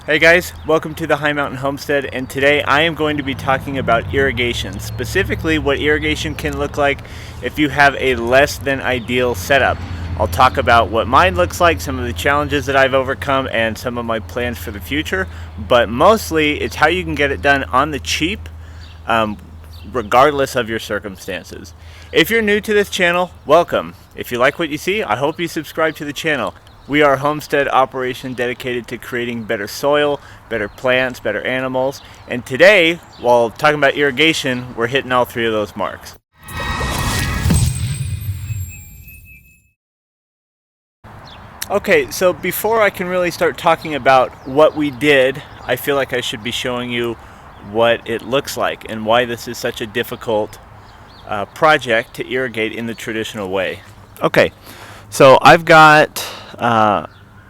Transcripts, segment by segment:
Hey guys, welcome to the High Mountain Homestead, and today I am going to be talking about irrigation, specifically what irrigation can look like if you have a less than ideal setup. I'll talk about what mine looks like, some of the challenges that I've overcome, and some of my plans for the future, but mostly it's how you can get it done on the cheap, regardless of your circumstances. If you're new to this channel, welcome. If you like what you see, I hope you subscribe to the channel. We are a homestead operation dedicated to creating better soil, better plants, better animals. And today, while talking about irrigation, we're hitting all three of those marks. Okay, so before I can really start talking about what we did, I feel like I should be showing you what it looks like and why this is such a difficult project to irrigate in the traditional way. Okay, so I've got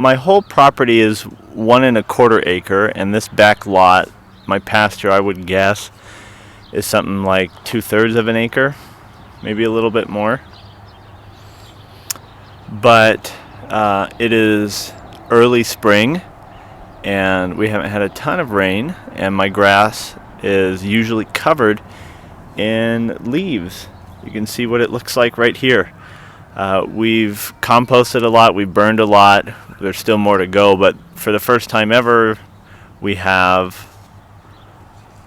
my whole property is 1 1/4 acre, and this back lot, my pasture, I would guess, is something like 2/3 of an acre, maybe a little bit more. But it is early spring, and we haven't had a ton of rain, and my grass is usually covered in leaves. You can see what it looks like right here. We've composted a lot, we've burned a lot, there's still more to go, but for the first time ever, we have,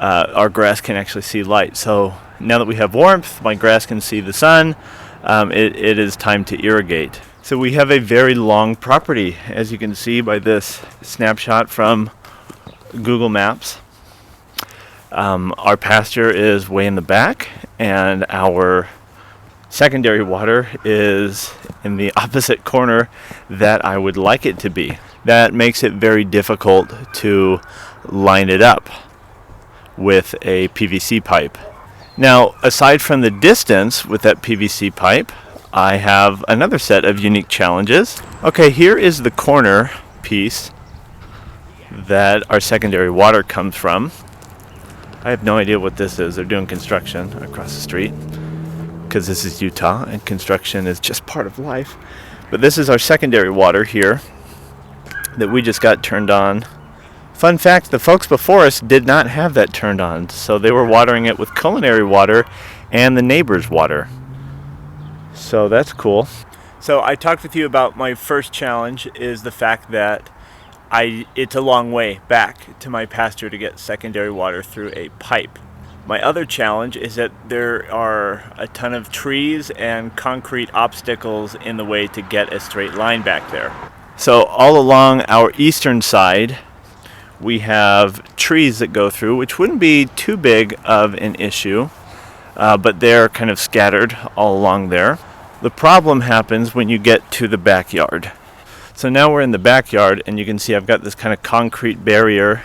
our grass can actually see light. So now that we have warmth, my grass can see the sun, it is time to irrigate. So we have a very long property, as you can see by this snapshot from Google Maps. Our pasture is way in the back, and our secondary water is in the opposite corner that I would like it to be. That makes it very difficult to line it up with a PVC pipe. Now, aside from the distance with that PVC pipe, I have another set of unique challenges. Okay, here is the corner piece that our secondary water comes from. I have no idea what this is. They're doing construction across the street, because this is Utah and construction is just part of life. But this is our secondary water here that we just got turned on. Fun fact, the folks before us did not have that turned on, so they were watering it with culinary water and the neighbor's water. So that's cool. So I talked with you about my first challenge is the fact that it's a long way back to my pasture to get secondary water through a pipe. My other challenge is that there are a ton of trees and concrete obstacles in the way to get a straight line back there. So all along our eastern side, we have trees that go through, which wouldn't be too big of an issue, but they're kind of scattered all along there. The problem happens when you get to the backyard. So now we're in the backyard, and you can see I've got this kind of concrete barrier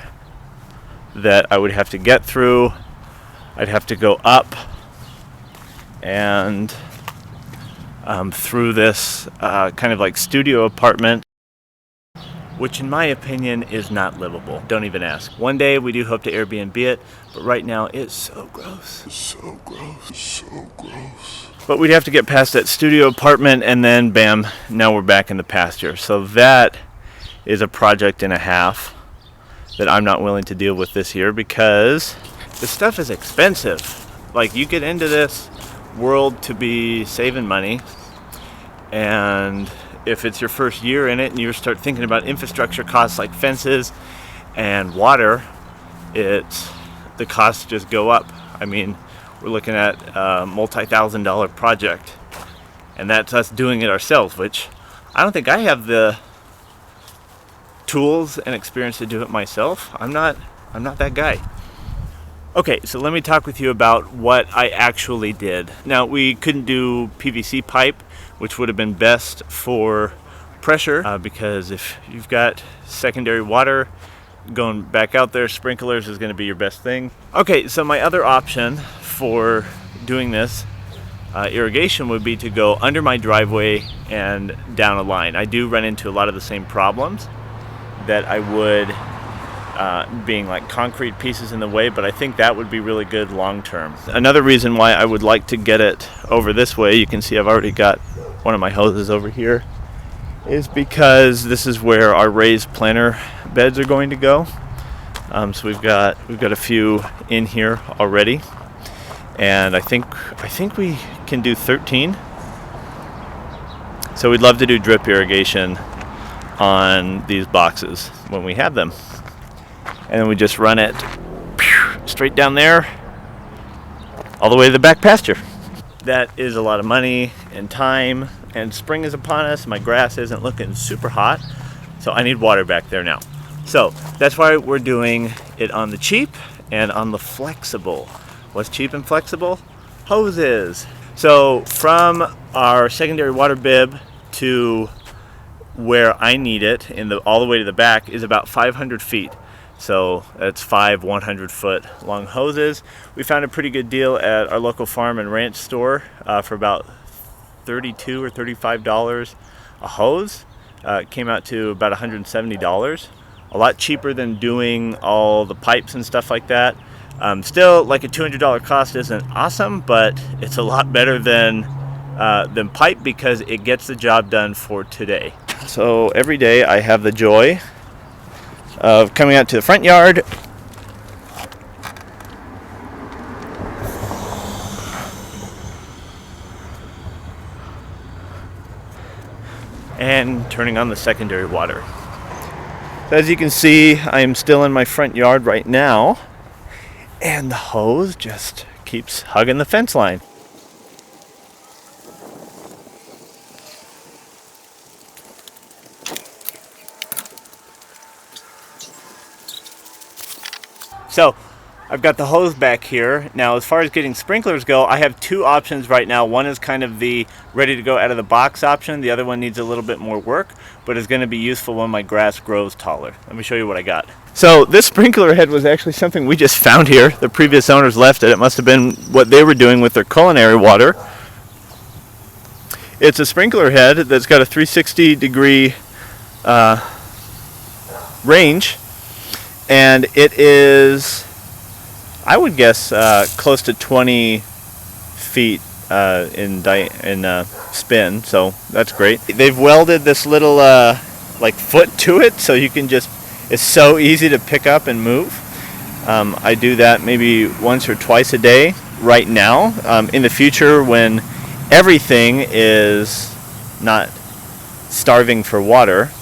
that I would have to get through. I'd have to go up and through this kind of like studio apartment, which in my opinion is not livable. Don't even ask. One day we do hope to Airbnb it, but right now it's so gross. It's so gross. It's so gross. But we'd have to get past that studio apartment, and then bam, now we're back in the pasture. So that is a project and a half that I'm not willing to deal with this year, because this stuff is expensive. Like, you get into this world to be saving money, and if it's your first year in it and you start thinking about infrastructure costs like fences and water, the costs just go up. I mean, we're looking at a multi-$1,000 project, and that's us doing it ourselves, which I don't think I have the tools and experience to do it myself. I'm not that guy. Okay, so let me talk with you about what I actually did. Now, we couldn't do PVC pipe, which would have been best for pressure, because if you've got secondary water going back out there, sprinklers is going to be your best thing. Okay, so my other option for doing this irrigation would be to go under my driveway and down a line. I do run into a lot of the same problems that I would being like concrete pieces in the way, but I think that would be really good long term. Another reason why I would like to get it over this way, you can see I've already got one of my hoses over here, is because this is where our raised planter beds are going to go. So we've got a few in here already, and I think we can do 13. So we'd love to do drip irrigation on these boxes when we have them, and then we just run it straight down there all the way to the back pasture. That is a lot of money and time, and spring is upon us. My grass isn't looking super hot, so I need water back there now. So that's why we're doing it on the cheap and on the flexible. What's cheap and flexible? Hoses. So from our secondary water bib to where I need it, all the way to the back, is about 500 feet. So that's 5 100-foot long hoses. We found a pretty good deal at our local farm and ranch store for about $32 or $35 a hose. It came out to about $170. A lot cheaper than doing all the pipes and stuff like that. Still, like a $200 cost isn't awesome, but it's a lot better than pipe because it gets the job done for today. So every day I have the joy of coming out to the front yard and turning on the secondary water. So as you can see, I am still in my front yard right now, and the hose just keeps hugging the fence line. So I've got the hose back here. Now, as far as getting sprinklers go, I have two options right now. One is kind of the ready to go out of the box option. The other one needs a little bit more work, but is going to be useful when my grass grows taller. Let me show you what I got. So this sprinkler head was actually something we just found here. The previous owners left it. It must have been what they were doing with their culinary water. It's a sprinkler head that's got a 360-degree range. And it is, I would guess, close to 20 feet in spin, so that's great. They've welded this little like foot to it, so you can just, it's so easy to pick up and move. I do that maybe once or twice a day right now. In the future, when everything is not starving for water,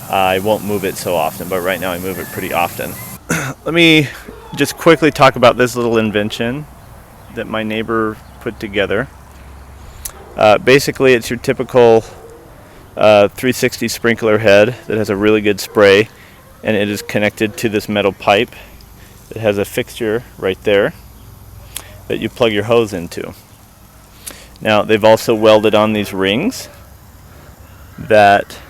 I won't move it so often, but right now I move it pretty often. Let me just quickly talk about this little invention that my neighbor put together. Basically, it's your typical 360 sprinkler head that has a really good spray, and it is connected to this metal pipe that has a fixture right there that you plug your hose into. Now, they've also welded on these rings that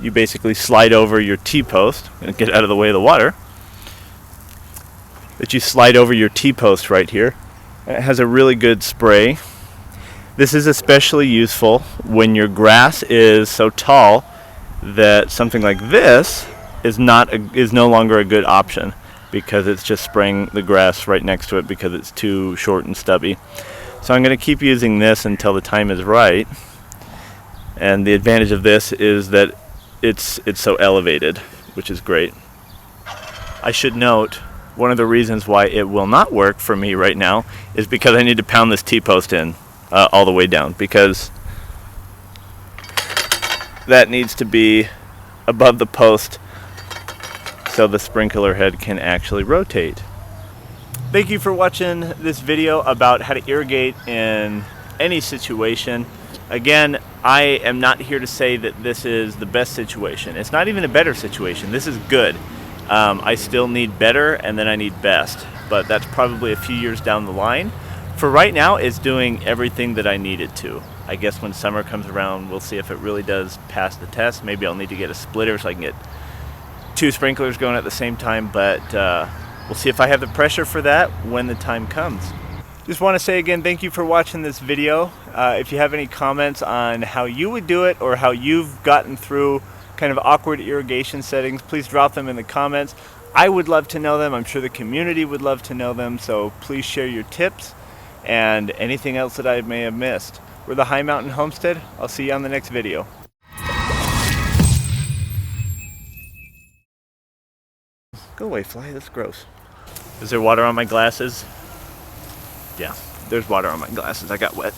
you basically slide over your T-post and get out of the way of the water. That you slide over your T-post right here. It has a really good spray. This is especially useful when your grass is so tall that something like this is no longer a good option because it's just spraying the grass right next to it because it's too short and stubby. So I'm going to keep using this until the time is right. And the advantage of this is that it's so elevated, which is great. I should note, one of the reasons why it will not work for me right now is because I need to pound this T-post in all the way down, because that needs to be above the post so the sprinkler head can actually rotate. Thank you for watching this video about how to irrigate in any situation. Again, I am not here to say that this is the best situation. It's not even a better situation. This is good. I still need better, and then I need best. But that's probably a few years down the line. For right now, it's doing everything that I need it to. I guess when summer comes around, we'll see if it really does pass the test. Maybe I'll need to get a splitter so I can get two sprinklers going at the same time. But we'll see if I have the pressure for that when the time comes. Just want to say again, thank you for watching this video. If you have any comments on how you would do it or how you've gotten through kind of awkward irrigation settings, please drop them in the comments. I would love to know them. I'm sure the community would love to know them. So please share your tips and anything else that I may have missed. We're the High Mountain Homestead. I'll see you on the next video. Go away, fly. That's gross. Is there water on my glasses? Yeah, there's water on my glasses. I got wet.